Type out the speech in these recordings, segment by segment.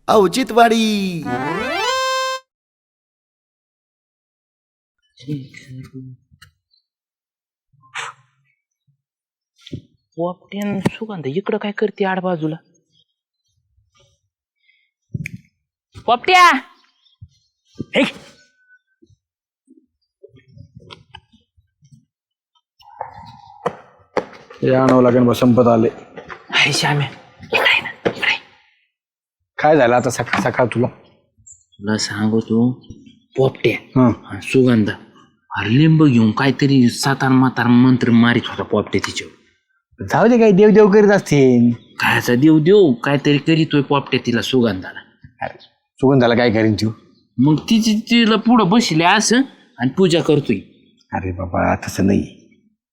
औचित्यवाडी. पोपट्यान सुगंध इकडं काय करते आड बाजूला. पोपट्या हे आणावं लागेल बा, संपत आले. हाय श्याम्या इकडे ना इकडे. काय झालं आता सकाळ सकाळ तुला? तुला सांगू तू पोपट्या हं. सुगंध अरे लिंब घेऊन काहीतरी सातार मातार मंत्र मारित होता पोपट्या तिच्यावर. जाऊ दे, काही देव देव करीत असतील. कायचा देव देव काहीतरी करीतोय पोपट्या तिला सुगंधाला. अरे सुगंधाला काय करीन तू? मग तिला पुढं बसले असं आणि पूजा करतोय. अरे बाबा तसं नाही,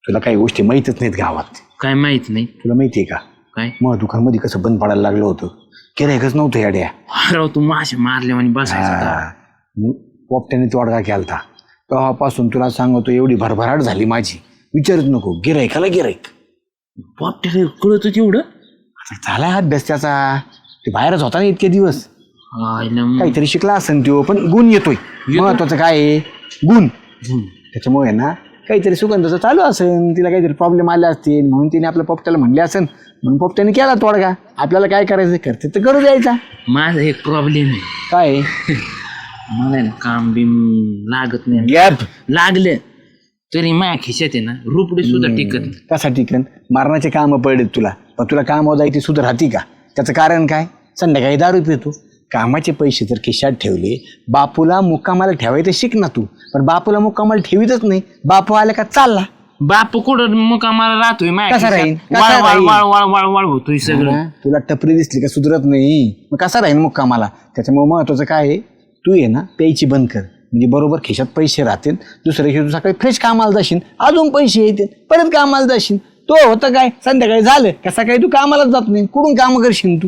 तुला काही गोष्टी माहीतच नाहीत गावात. काय माहित नाही. तुला माहितीये का काय मग दुकानमध्ये कसं बंद पडायला लागलं होतं, गिऱ्हाईकच नव्हतं याड्या. राव तू मासे मारले आणि बसायचा. पोपट्याने तोडगा केलता तेव्हापासून तुला सांगतो एवढी भरभराट झाली माझी, विचारच नको. गिऱ्हाईकाला गिऱ्हाईक. पोपट्याला कळत तेवढं. झालाय अभ्यास त्याचा, ते बाहेरच होता ना इतके दिवस. काहीतरी शिकला असेल तो, पण गुण येतोय. महत्वाचं काय आहे? गुण. त्याच्यामुळे ना काहीतरी सुगंधाचं चालू असेल, तिला काहीतरी प्रॉब्लेम आले असतील म्हणून तिने आपल्या पोपट्याला म्हणले असेल, म्हणून पोपट्याने केला तोडगा. आपल्याला काय करायचं करते तर करू द्यायचा. माझा एक प्रॉब्लेम आहे. काय? मला ना काम बिम लागत नाही. गॅप लागले तरी माझ्या खिशात आहे ना रुपडे सुद्धा टिकत नाही. कसा टिकन? मारण्याचे कामं पडलेत तुला, पण तुला काम जायची सुद्धा राहती का? त्याचं कारण काय? संध्याकाळी दारू पितो. कामाचे पैसे जर खिशात ठेवले, बापूला मुक्कामाला ठेवायचं शिक ना तू. पण बापूला मुक्कामाला ठेवीतच नाही. बापू आला का चालला. बाप कुठं मग आम्हाला राहतोय कसा राहील? वाळ होतोय सगळं. तुला टपरी दिसली का सुधरत नाही, मग कसा राहील मुक्कामाला? त्याच्यामुळे महत्वाचं काय आहे, तू आहे ना प्यायची बंद कर, म्हणजे बरोबर खिशात पैसे राहतील. दुसऱ्या दिवशी तू सकाळी फ्रेश कामाला जाशील, अजून पैसे येतील, परत कामाला जाशील. तो होतं काय, संध्याकाळी झालं का सकाळी तू कामालाच जात नाही. कुठून काम करशील तू?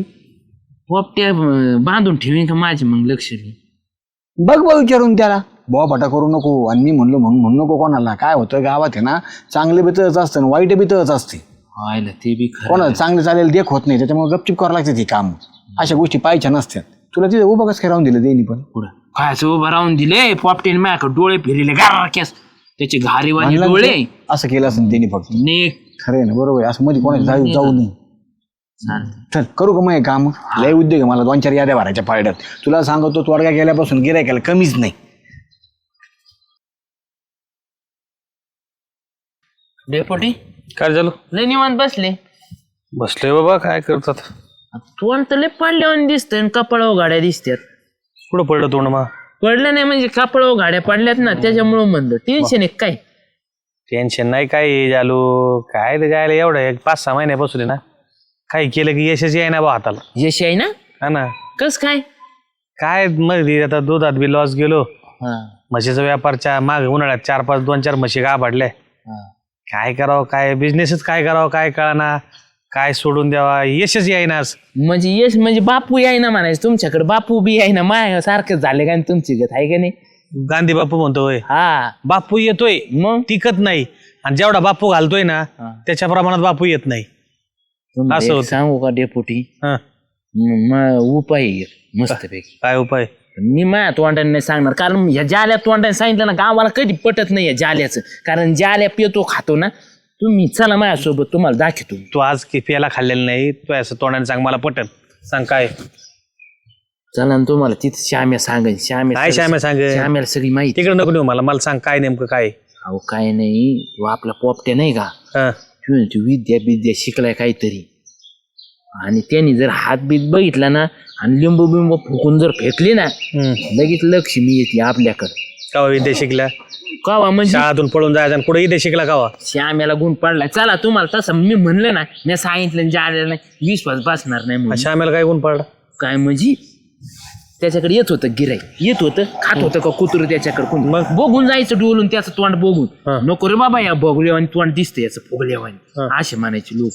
पोपट्या बांधून ठेवीन का माझे मग लक्ष नाही. बघ बा विचारून त्याला. बुवा भटा करू नको. आणि मी म्हणलो म्हणून म्हणू नको कोणाला. काय होतं गावात आहे ना, चांगले बितळच असतं वाईट बितळच असते. व्हायला ते बी खरं. कोणाला चांगले चालेल देख होत नाही, त्याच्यामुळे गपचिप करावं लागते ती काम. अशा गोष्टी पाहिजे नसतात. तुला तिथे उभं कसं काय राहून दिलं देणी? पण पुढं खायचं उभं राहून दिले पोपट्याने माझ्याकडे डोळे फिरले गारक्यास. त्याचे घारीवाणी म्हणलं डोळे. ते असं केलं असं देणी फक्त. नेक खरं आहे ना, बरोबर आहे. असं मध्ये कोणाला जाऊ नये. चल करू का मग काम? लय उद्योग आहे मला, 2-4 याद्या भरायच्या पाड्यात. तुला सांगतो तोडगा गेल्यापासून गिऱ्हाईकाला कमीच नाही. डेपोटी काय झालं? लय निवांत बसले. बसले बाबा, काय करतात? तोंड तर लय पडल्यावर दिसतंय आणि कपाळावर गाड्या दिसतात. कुठं पडलं तोंड? मग पडलं नाही म्हणजे कपाळावर गाड्या पडल्यात ना, त्याच्यामुळं म्हणलं. टेन्शन आहे काय? टेन्शन नाही काय झालो. काय ते जायला एवढं 5-6 महिन्यापासून आहे ना, काही केलं की यशच आहे ना बा हाताला. यश आहे ना? हा ना. कस काय? काय मग आता दुधात बी लॉस गेलो. म्हशीचा व्यापारच्या माग उन्हाळ्यात 2-4 म्हशी गाभाडल्या. काय करावं, काय बिझनेसच काय करावं काय कळना, काय सोडून द्यावा. यशच येईनाच. म्हणजे यश म्हणजे बापू याय ना म्हणायचं तुमच्याकडे. बापू बी आहे ना माया सारखंच झाले का तुमची गत आहे का नाही? गांधी बापू म्हणतोय. हा बापू येतोय मग टिकत नाही, आणि जेवढा बापू घालतोय ना त्याच्या प्रमाणात बापू येत नाही. असं होतं. सांगू का डेपोटी? हा, उपाय आहे मस्त पैकी. काय उपाय? मी माझ्या तोंडाने नाही सांगणार, कारण ह्या जाल्या तोंडाने सांगितलं ना गावाला कधी पटत नाही या जाल्याचं. कारण जाल्या पितो खातो ना. तुम्ही चला माझ्यासोबत, तुम्हाला दाखवतो. तू आज प्यायला खाल्लेलं नाही, तू असं तोंडाने सांग मला पटन. सांग काय? चला ना तुम्हाला तिथं श्याम्या सांगेन. काय श्याम्या सांगेन? श्याम्याला सगळी माहिती. तिकडे नको नेऊ मला सांग काय नेमकं काय? अहो काय नाही, तो आपला पोपट्या नाही का, हा, तू विद्या शिकलाय काहीतरी. आणि त्यांनी जर हात बीत बघितला ना आणि लिंबू बिंबू फुकून जर फेकली ना, लगेच लक्ष्मी येते आपल्याकडं. कावा विद्या शिकला? कावा म्हणजे शाळातून पळून जायचं आणि कुठे विद्या शिकला कावा? श्याम्याला गुण पडलाय. चला तुम्हाला तसं मी म्हणलं ना, मी सांगितलं जायला नाही, विश्वास बसणार नाही म्हणून. श्यामेला काय गुण पडला? काय म्हणजे त्याच्याकडे येत होतं गिराईक, येत होतं, खात होतं का कुत्र त्याच्याकडे कोण, मग बघून जायचं डोलून त्याचं तोंड बघून. नको रे बाबा या बघल्यावानी तोंड दिसतं याचं फुगल्यावानी, असे म्हणायचे लोक.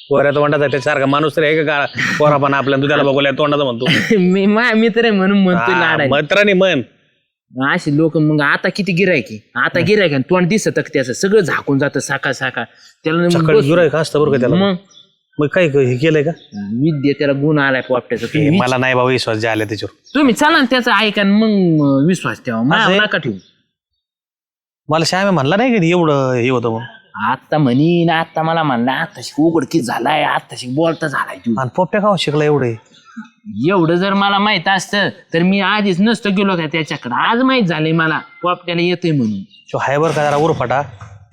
पोऱ्या तोंडाचा त्यासारखा माणूस तरी आहे का? पोरा पण आपल्या दुधाला बघूया तोंडाचा म्हणतो. मी माझ्या मित्र आहे म्हणून म्हणतोय लाडाय. मित्राने म्हण. असे लोक मग आता किती गिरायकी, आता गिरायक तोंड दिसत त्याचं सगळं झाकून जातं साका त्याला. गिरायक असतं बरं का त्याला. मग मग काय हे केलंय का विद्या त्याला गुण आलाय पोपट्याचा तुम्ही मला नाही बाबा विश्वास जे आले त्याच्यावर तुम्ही चला ना त्याचा ऐका आणि मग विश्वास ठेवा मला नका ठेवू. मला श्यामे म्हणला नाही कधी एवढं हे होतं म्हणून. आता म्हणीन आता मला म्हणला आताशी उघडकीच झालाय आताशी बोलता झालाय तू आणि पोपट्या का शिकला एवढे एवढं जर मला माहित असतं तर मी आधीच नसतो गेलो का त्याच्याकडे आज माहित झालंय मला पोपट्याला येतोय म्हणून. तो हाय बरं का जरा उरफाटा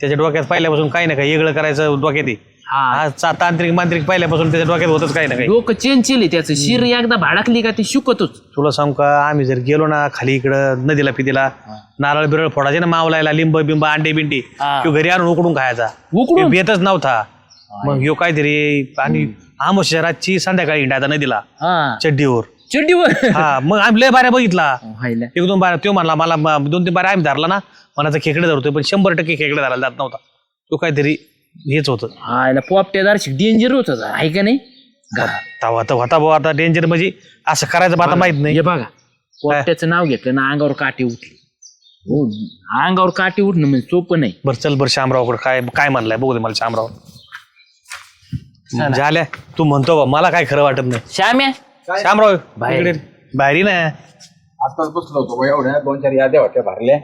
त्याच्या डोक्यात पहिल्यापासून काही ना काही वेगळं करायचं डोक्यात आहे. हा तांत्रिक मांत्रिक पहिल्यापासून त्याच्या डोक्यात होतच काही ना काही. डोकं चेंचेल त्याचं शिर एकदा भाडकली का ते शुकतच. तुला सांग का आम्ही जर गेलो ना खाली इकडं नदीला पिदीला नारळ बिरळ फोडायचे ना मावलायला लिंब बिंब अंडे बिंडी किंवा घरी आणून उकडून खायचा उकडून भेटच नव्हता. मग ह्यो काहीतरी आणि आमोशा रातची संध्याकाळी हिंडायचा नदीला चड्डीवर चड्डीवर हा मग आम्ही लय बाऱ्या बघितला हायला. एक दोन बाऱ्या तो म्हणला मला 2-3 बाऱ्या आम्ही धरला ना मनाचा खेकडे धरतोय पण 100% खेकडे धरायला जात नव्हता. तो काहीतरी हेच होतं. हायला पोपट्यादार डेंजर होत आहे का नाही. तवा तर होता भाऊ आता डेंजर म्हणजे असं करायचं आता माहित नाही. हे बघा पोपट्याचं नाव घेतलं ना अंगावर काटे उठली. हो अंगावर काटे उठणं म्हणजे सोपं नाही. बरं चल बरं शामरावकडे काय काय म्हणलाय बघू दे मला शामराव. झाल्या तू म्हणतो बा मला काय खरं वाटत नाही. श्याम्या शामराव बाहेर. इकडे बाहेरी ना आताच बसलो होतो एवढ्या 2-4 याद्या होत्या भरल्या.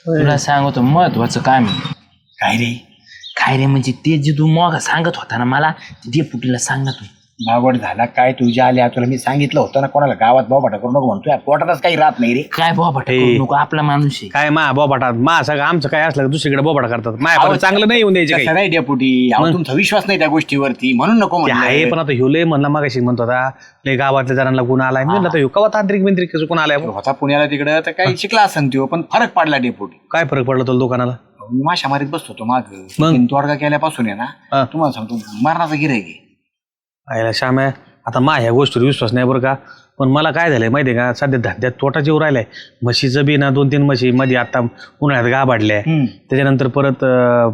तुला सांगतो महत्वाचं काम आहे. काय रे म्हणजे ते जे तू मग सांगत होता ना मला ते पुटीला सांग ना तू. बावड झाला काय तुझ्या आल्या तुला मी सांगितलं होतं ना कोणाला गावात बाबाटा करू नको म्हणतोय पोटातच काही राहत नाही रे. काय बाबा नको आपला माणूस आहे. काय मा बोबाटा मा सगळं आमचं काय असलं की दुसरीकडे बोबाटा करतात माया चांगलं नाही येऊन द्यायचे कसं काही. नाही डेपुटी तुमचा विश्वास नाही त्या गोष्टीवरती म्हणून नको ते म्हणलं. आहे पण आता ह्यो लय म्हणला मागाशी म्हणतो आता लय गावातल्या जणांना गुण आलाय मी म्हणलं ह्यो कवा तांत्रिक बिंत्रिक गुण आलाय. होता पुण्याला तिकडं तर काही शिकला असन त्यो पण फरक पडला डेपुटी. काय फरक पडला तुला दुकानाला. मी माशा मारीत बसतो तो माग मग? तोडगा केल्यापासून आहे ना तुम्हाला सांगतो मरणाचा गिऱ्हाईक आहे. आयला श्याम आहे आता मा ह्या गोष्टीवर विश्वास नाही बरं का पण मला काय झालंय माहितीये का सध्या धंद्यात तोटा जेव राहिलाय. म्हशीचं बी ना 2-3 म्हशी मध्ये आता उन्हाळ्यात गाभाडल्या त्याच्यानंतर परत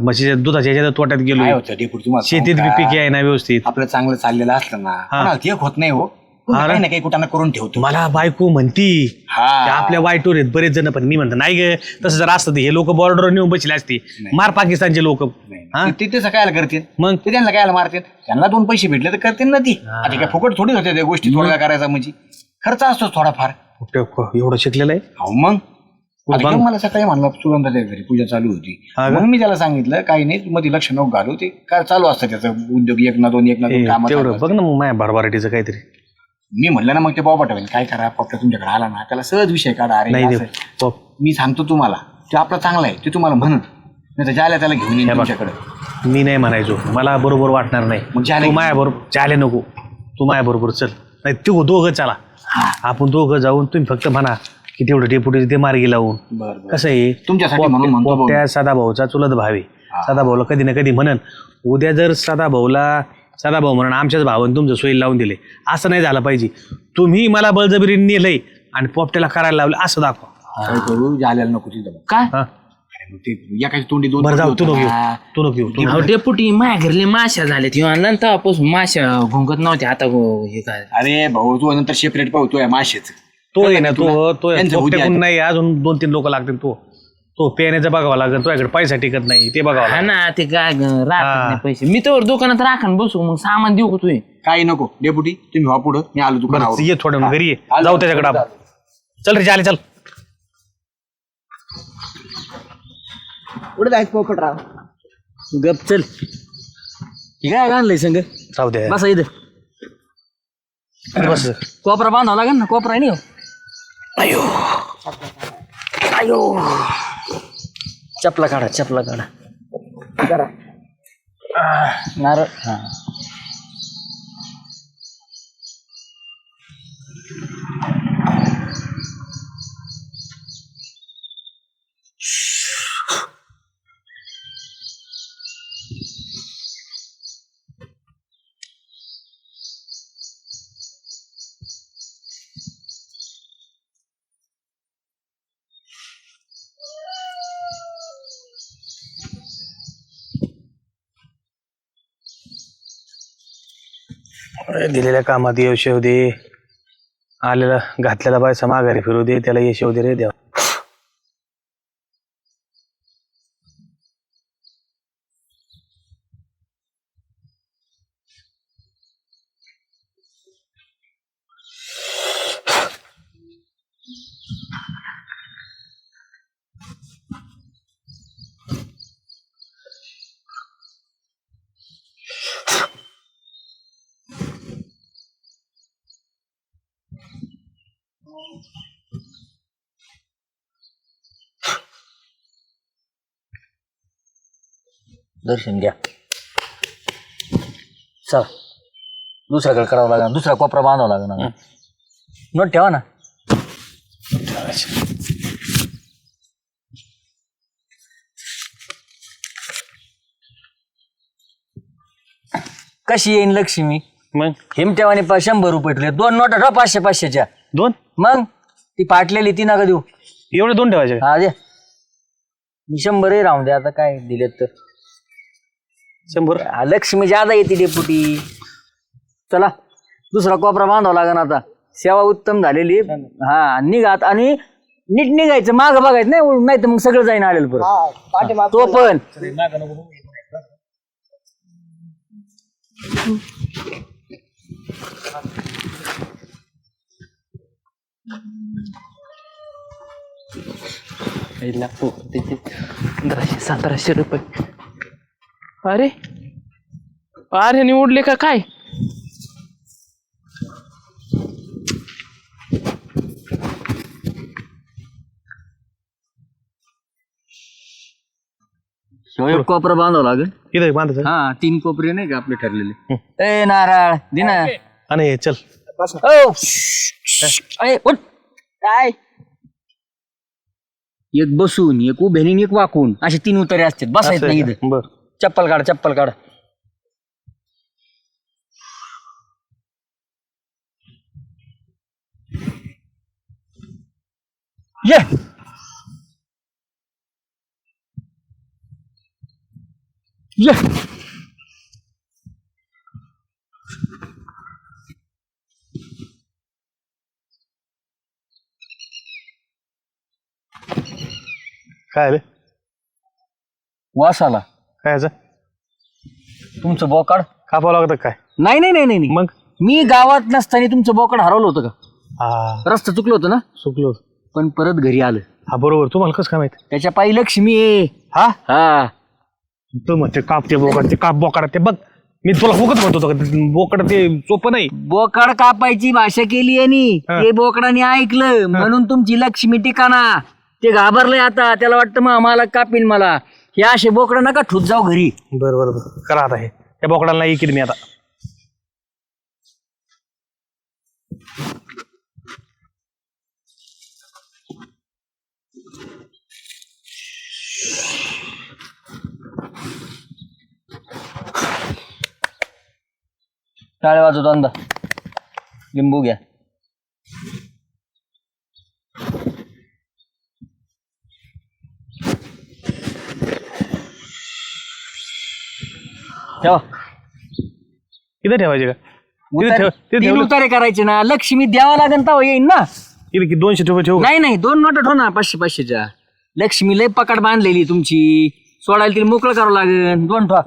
म्हशीच्या दुधाच्या ह्याच्यात तोट्यात काय गेलो. होतं डेपुटी तुम्हाला शेतीत बी सांगू का? पीक आहे ना व्यवस्थित. आपलं चांगलं चाललेलं असलं ना कोणाला ते एक होत नाही हो. तुम्ही काही ना काही कुठं करून ठेवतो. मला बायको म्हणती हा. की आपल्या वाईटवर आहेत बरेच जण पण मी म्हणतो नाही ग तसं जर असतं ते हे लोक बॉर्डरवर नेऊन बसले असते मार पाकिस्तानचे लोक. ते तसं कायला करतील मग ते त्यांना कायला मारतील त्यांना 2 पैसे भेटले तर करतील ना ती. आता काय फुकट थोडी होते त्या गोष्टी थोडा करायचा म्हणजे खर्च असतो थोडाफार. एवढं शिकलेलं आहे. हो मग आता घेऊन मला सकाळी म्हणलं सुगंधाच्या घरी पूजा चालू होती म्हणून मी त्याला सांगितलं काही नाही तू मध्ये लक्ष नको घालू ते काय चालू असतं त्याचं उद्योग 1 ना 2 काम. तेवढं बघ ना मग माझ्या भरभराटीचं काहीतरी. मी म्हणलं ना मग ते बाबा पाठवेल काय करा फक्त तुमच्याकडे आला ना त्याला सहज विषय काढा. अरे नाही असं. मी सांगतो तुम्हाला ते आपला चांगला आहे ते तुम्हाला म्हणत नाही तर ज्याला त्याला घेऊन येईल तुमच्याकडे. मी नाही म्हणायचो मला बरोबर वाटणार नाही. मग तू माया बरोबर चाले नको तू माया बरोबर चल नाही तू दोघं चला आपण दोघं जाऊन तुम्ही फक्त म्हणा की तेवढं डेपुटीचं ते मार्गी लावून. कसं आहे तुमच्यासाठी म्हणून म्हणतो भाऊ. त्या सदाभाऊचा चुलत भावे सदाभाऊला कधी ना कधी म्हणन उद्या जर सदाभाऊ म्हणून आमच्याच भावाने तुमचं सोयी लावून दिले असं नाही झालं पाहिजे. तुम्ही मला बळजबरी नेलंय आणि पोपट्याला करायला लावलं असं दाखवा. काय करू जाल्याला नको तिथं काय अरे मग ते एकाची तोंडी 2 बरं जाऊ तू नको येऊ डेपुटी माझ्या घरले माश्या झाल्या ती ऑनलाईन तेव्हापासून माश्या घुंगत नव्हत्या आता हे काय. अरे भाऊ तू नंतर सेपरेट पाहतोय माशेच तो आहे ना तो त्यांचं उद्या पोपट्याकडून नाही अजून 2-3 लोक लागतील. तो पेण्याचं बघावं लागेल तुझ्याकडे पैसा टिकत नाही ते बघावं हा लागेल. ना ते काय राहत नाही पैसे मी तर दुकानात राखण बसू मग सामान देऊ का तुम्ही. काही नको डेपुटी तुम्ही व्हा पुढं मी आलो दुकानावर. ये थोडं घरी ये जाऊ त्याच्याकडे आपण. चल रे चाले चल. पुढे जायचं पोपटराव गप चल. काय आणलंय संग जाऊ दे बसा इथं. बस कोपरा बांधावं लागेल ना कोपरा आहे नाही. अयो अयो चपला काढा करा नारळ. दिलेल्या कामात यश येऊ दे आलेला घातलेला पैसा माघारी फिरू दे त्याला यश येऊ दे रे देवा. दर्शन घ्या. चला दुसऱ्याकडे करावं लागेल, दुसरा कोपरा बांधावा लागेल. नोट ठेवा ना. कशी येईन लक्ष्मी? मग हिमट्यावाने 100 रुपये ठेवले, 2 नोटा ठेवा 500-500च्या. 2 मग ती पाटलेली ती नका देऊ. एवढे 2 ठेवायचे का? हा दे. मी 100 राहून दे आता, काय दिलेत तर. 100. लक्ष्मी ज्यादा येते डेपुटी. चला दुसरा कोपरा बांधावा लागेल आता. सेवा उत्तम झालेली. हा निघात आणि नीट निघायचं, माग बघायचं नाही तर मग सगळं जाईन आलेलं परत. तो पण लागतो त्याचे 1500-1700 रुपये. अरे अरे निवडले का काय? एक कोपरा बांधावा लागेल. इथे बांधायचं. हा 3 कोपरे नाही का आपले ठरलेले. ए नारळ दे ना. आणि चल ओ ए, उठ. काय एक बसून, एक उभे आणि एक वाकून, असे 3 उतारे असतात. बसायचं नाही इथं. बर. चप्पल काढ, चप्पल काढ. ये ये काय रे? वास आला. काय याचं? तुमचं बोकाड. कापावं लागतं काय? नाही नाही नाही नाही. मग मी गावात नसताना तुमचं बोकाड हरवलं होतं का? हा रस्ता चुकलं होतं ना, चुकलो. पण परत घरी आलं. हा बरोबर. तुम्हाला कसं काय माहिती? त्याच्या पायी लक्ष्मी आहे. हा हा तू म्हणते काप ते बोकड, ते काप बोकड, ते बघ मी तुला बोकड म्हणतो होतो का? बोकड ते सोपं नाही. बोकाड कापायची भाषा केली आणि ते बोकडाने ऐकलं म्हणून तुमची लक्ष्मी टिकाणा. ते घाबरलंय आता. त्याला वाटतं मग आम्हाला कापील मला. हे असे बोकड नका ठुत जाऊ घरी. बरं बरं बरं करा आता. हे त्या बोकडाला नाही की मी आता. टाळे वाजवतो अंदा. लिंबू घ्या. ठेवा. इथे ठेवायचे का? इथे ठेव. ते 3 ठेवलं उतारे करायचे ना. लक्ष्मी द्यावा लागेल तेव्हा येईन ना. इथे की 200 रुपये ठेवू का? नाही नाही 2 नोटा ठेव ना 500-500च्या. लक्ष्मी लय पकड बांधलेली तुमची. सोडायला तिला मोकळं करावं लागेल. 2 ठेवा.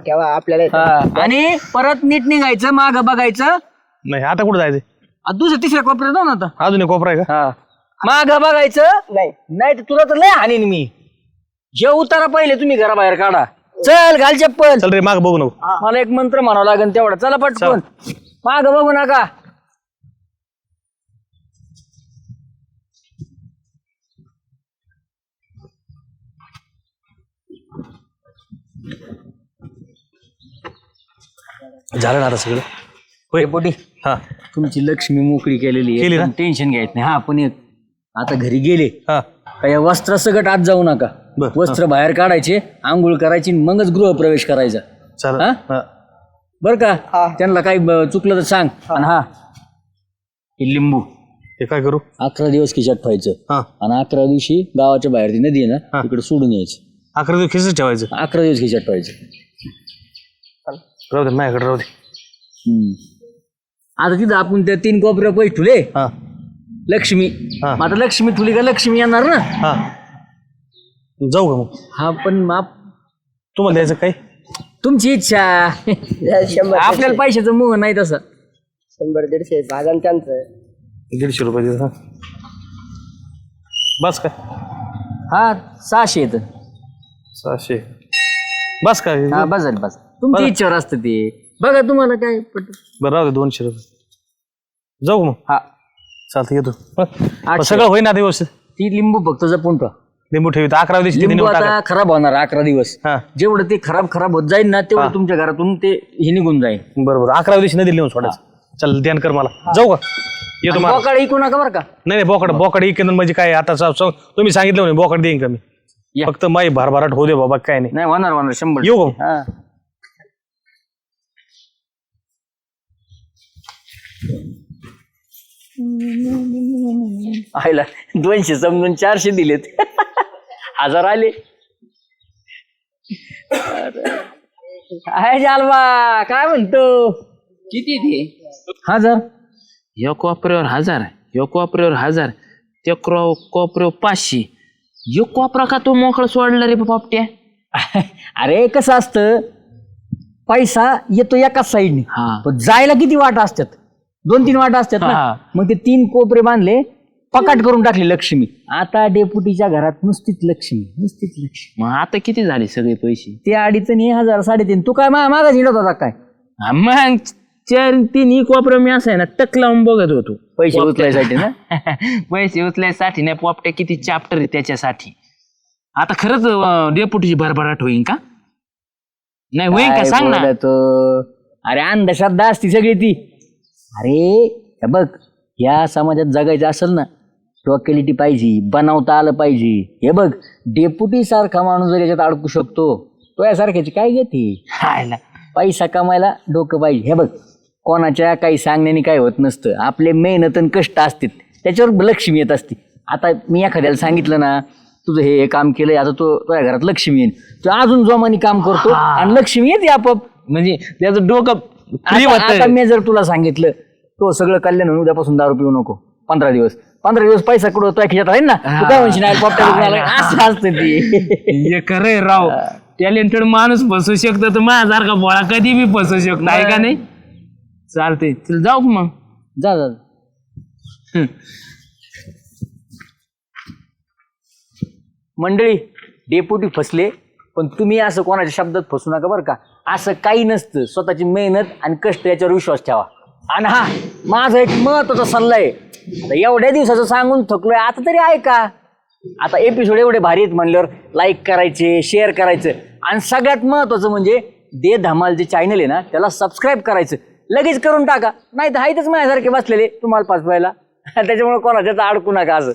ठेवा आपल्याला हा. आणि परत नीट निघायचं, माग बघायचं. नाही आता कुठं जायचं? दुसऱ्या तिसऱ्या कोपऱ्यात जाऊ ना आता. अजून एक कोपरा आहे का? हा माग बघायचं. नाही तर तुला तर लय हानीन मी. जे उतारा पहिले तुम्ही घराबाहेर काढा. चल घाल चप्पल. चल रे माग बघू नको. मला एक मंत्र म्हणावं लागेल तेवढा. चला पटकन. माग बघू नका. झालं ना आता सगळं. होय पोटी. हा तुमची लक्ष्मी मोकळी केलेली केली ना? आहे. टेन्शन घ्यायचं नाही. हा पण एक आता घरी गेले हा काय वस्त्रासकट आत जाऊ नका. बर. वस्त्र बाहेर काढायचे, आंघोळ करायची, मगच गृहप्रवेश करायचा. चल. हा? हा. बर का? त्यांना काही चुकलं तर सांग. आणि हा हे लिंबू हे काय करू? 11 दिवस खिशात ठेवायचं. हा आणि 11 दिवशी गावाच्या बाहेर ती नदी आहे ना तिकडे सोडून यायचं. 11 दिवस खिचच ठेवायचं. 11 दिवस खिशात ठेवायचं. राहू दे माझ्याकडे राहू दे. आता तिथं आपण त्या 3 कोपऱ्या पैसे ठुले. हा लक्ष्मी. हा. मग आता लक्ष्मी ठुली का लक्ष्मी येणार ना. हा जाऊ का मग? हा पण तुम्हाला द्यायचं काय? तुमची इच्छा. 100 आपल्याला पैशाचं मोह नाही तसं. 100-150 भागन त्यांचं. 150 रुपये देतो. हा बस काय? हा 600 येत. 600 बस काय? हा बस झाली बस. तुमच्या इच्छेवर असतं ते. बघा तुम्हाला काय पटतं. बरं राहू दे 200 रुपये. जाऊ मग हा चालतं येतो मग सगळं होईना आता व्यवस्थित. ती लिंबू फक्त जपून ठेवा. लिंबू ठेवी 11 दिवशी तिथे लिंबू नेऊन टाका. आता खराब होणार 11 दिवस. हा जेवढं ते खराब होत जाईल ना तेवढं तुमच्या घरातून ते हे निघून जाईल. बरोबर 11 दिवशी नदी लिहून सोडायचं. चल ध्यान कर मला जाऊ का येतो मला. बोकाड ऐकू नका बरं का. नाही बोकड इकडून म्हणजे काय आता तुम्ही सांगितलं म्हणे बोकड देईन का मी. या. फक्त माई भारभाराट होऊ दे बाबा काय नाही. नाही होणार 100. येऊ का? हा. आयला 200 समजून 400 दिलेत. 1000 आले. काय जालवा काय म्हणतो. किती ते 1000. या कोपऱ्यावर 1000, या कोपऱ्यावर 1000, त्या कोपऱ्यावर 500. यो कोपरा का तो मोकळा सोडला रे बापट्या. अरे कसं असतं पैसा येतो एकाच साईडने हा. पण जायला किती वाटा असतात 2-3 वाटा असतात ना. हा. मग ते 3 कोपरे बांधले पकाट करून टाकले लक्ष्मी. आता डेपुटीच्या घरात नुसतीच लक्ष्मी. मग आता किती झाले सगळे पैसे. ते 2.5 आणि 1000 3.5. तू काय मागा हिंडत होता काय. हा, मग 4-3 कोपरा मी असं आहे ना टक लावून बघत होतो. पैसे उचलायसाठी ना. पैसे उचलायसाठी नाही पोपट्या किती चॅप्टर आहे त्याच्यासाठी. आता खरंच डेपुटीची भरभराट होईन का नाही होईन का काय सांग ना. बोलतो. अरे अंधश्रद्धा असती सगळी ती. अरे हे बघ या समाजात जगायचं असेल ना लॉकॅलिटी पाहिजे बनवता आलं पाहिजे. हे बघ डेपुटी सारखा माणूस जर याच्यात अडकू शकतो तो यासारख्याची काय घेते. हायला. पैसा कमायला डोकं पाहिजे. हे बघ कोणाच्या काही सांगण्याने काय होत नसतं. आपले मेहनत आणि कष्ट असतात त्याच्यावर लक्ष्मी येत असते. आता मी एखाद्याला सांगितलं ना तुझं हे काम केलंय आता तो तुझ्या घरात लक्ष्मी येईन तो अजून जोमाने काम करतो आणि लक्ष्मी येते आपोआप. म्हणजे त्याचं डोकं free आता होतंय. मी जर तुला सांगितलं तो सगळं कल्याण होऊन उद्यापासून दारू पिऊ नको 15 दिवस पैसा कुठं तो खिशात राहील ना तू काय म्हणशील असं असतं ती. हे खरंय राव. टॅलेंटेड माणूस फसू शकतो तर माझ्यासारखा बोळा कधी बी फसू शकतो आहे का नाही. चालते चल जाऊ का मग. जा मंडळी डेपुटी फसले पण तुम्ही असं कोणाच्या शब्दात फसू नका बरं का. असं काही नसतं. स्वतःची मेहनत आणि कष्ट याच्यावर विश्वास ठेवा. आणि हा माझा एक महत्वाचा सल्ला आहे. आता एवढ्या दिवसाचं सांगून थकलोय आता तरी ऐका. आता एपिसोड एवढे भारी आहेत म्हणल्यावर लाईक करायचे शेअर करायचं आणि सगळ्यात महत्वाचं म्हणजे दे धमाल जे चॅनल आहे ना त्याला सबस्क्राईब करायचं लगेच करून टाका. नाही तर आहेतच माझ्यासारखे बसलेले तुम्हाला पाचवायला. त्याच्यामुळे कोणाच्यात अडकू नका असं.